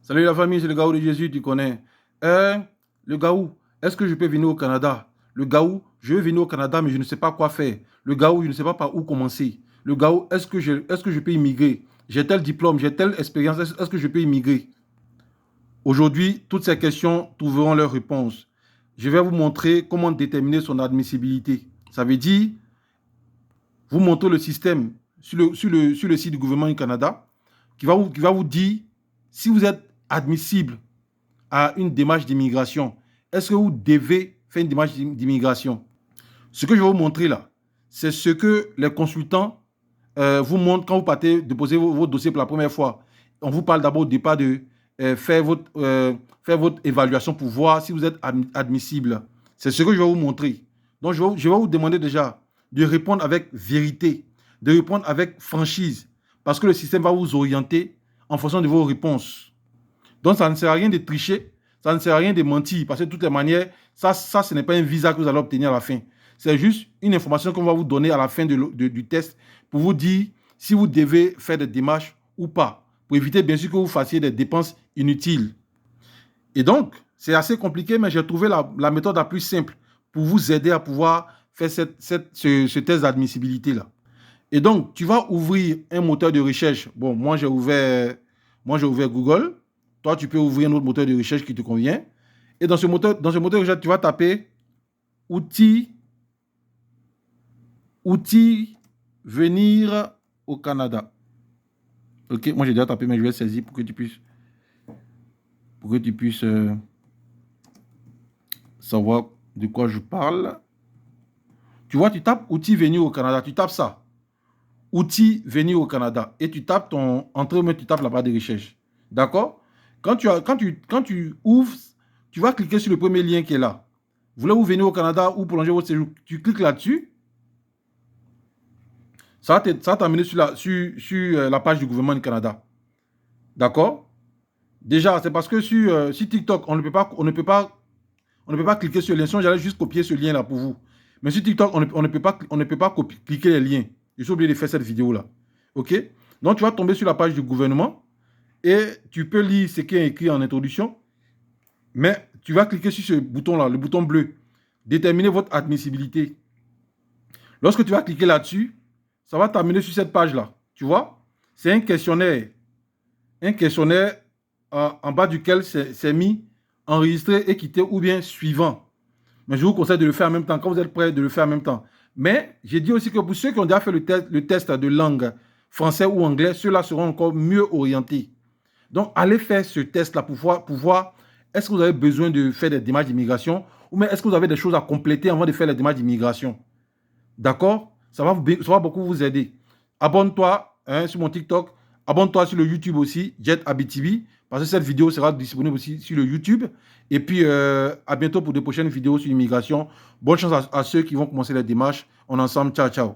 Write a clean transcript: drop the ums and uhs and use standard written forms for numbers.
Salut la famille, c'est le Gaou de Jésus, tu connais. Le Gaou, est-ce que je peux venir au Canada? Le Gaou, je veux venir au Canada, mais je ne sais pas quoi faire. Le Gaou, je ne sais pas par où commencer. Le Gaou, est-ce que je peux immigrer? J'ai tel diplôme, j'ai telle expérience, est-ce que je peux immigrer? Aujourd'hui, toutes ces questions trouveront leur réponse. Je vais vous montrer comment déterminer son admissibilité. Ça veut dire, vous montrer le système sur le site du gouvernement du Canada qui va vous dire si vous êtes admissible à une démarche d'immigration. Est-ce que vous devez faire une démarche d'immigration? Ce que je vais vous montrer là, c'est ce que les consultants vous montrent quand vous partez déposer votre dossier pour la première fois. On vous parle d'abord au départ de faire votre évaluation pour voir si vous êtes admissible. C'est ce que je vais vous montrer. Donc, je vais vous demander déjà de répondre avec vérité, de répondre avec franchise, parce que le système va vous orienter en fonction de vos réponses. Donc, ça ne sert à rien de tricher, ça ne sert à rien de mentir, parce que de toutes les manières, ça ce n'est pas un visa que vous allez obtenir à la fin. C'est juste une information qu'on va vous donner à la fin du test pour vous dire si vous devez faire des démarches ou pas, pour éviter bien sûr que vous fassiez des dépenses inutiles. Et donc, c'est assez compliqué, mais j'ai trouvé la méthode la plus simple pour vous aider à pouvoir faire ce test d'admissibilité-là. Et donc, tu vas ouvrir un moteur de recherche. Bon, moi, j'ai ouvert Google. Toi, tu peux ouvrir un autre moteur de recherche qui te convient. Et dans ce moteur de recherche, tu vas taper outils venir au Canada. Ok, moi j'ai déjà tapé, mais je vais saisir pour que tu puisses savoir de quoi je parle. Tu vois, tu tapes outils venir au Canada, tu tapes ça. Outils venir au Canada. Et tu tapes ton entrée, mais tu tapes la barre de recherche. D'accord? Quand tu ouvres, tu vas cliquer sur le premier lien qui est là. Voulez-vous venir au Canada ou prolonger votre séjour? Tu cliques là-dessus. Ça va t'amener sur la page du gouvernement du Canada. D'accord? Déjà, c'est parce que sur TikTok, on ne peut pas cliquer sur le lien. Sinon, j'allais juste copier ce lien-là pour vous. Mais sur TikTok, on ne peut pas cliquer les liens. Je suis obligé de faire cette vidéo-là. OK? Donc, tu vas tomber sur la page du gouvernement et tu peux lire ce qui est écrit en introduction. Mais tu vas cliquer sur ce bouton-là, le bouton bleu. Déterminer votre admissibilité. Lorsque tu vas cliquer là-dessus, ça va t'amener sur cette page-là. Tu vois? C'est un questionnaire. Un questionnaire en bas duquel c'est mis enregistrer et quitter ou bien suivant. Mais je vous conseille de le faire en même temps. Quand vous êtes prêt, de le faire en même temps. Mais j'ai dit aussi que pour ceux qui ont déjà fait le test de langue français ou anglais, ceux-là seront encore mieux orientés. Donc, allez faire ce test-là pour voir est-ce que vous avez besoin de faire des démarches d'immigration ou bien est-ce que vous avez des choses à compléter avant de faire les démarches d'immigration. D'accord? Ça va beaucoup vous aider. Abonne-toi sur mon TikTok. Abonne-toi sur le YouTube aussi, Jet Abitibi, parce que cette vidéo sera disponible aussi sur le YouTube. Et puis, à bientôt pour de prochaines vidéos sur l'immigration. Bonne chance à ceux qui vont commencer les démarches. On est ensemble. Ciao, ciao.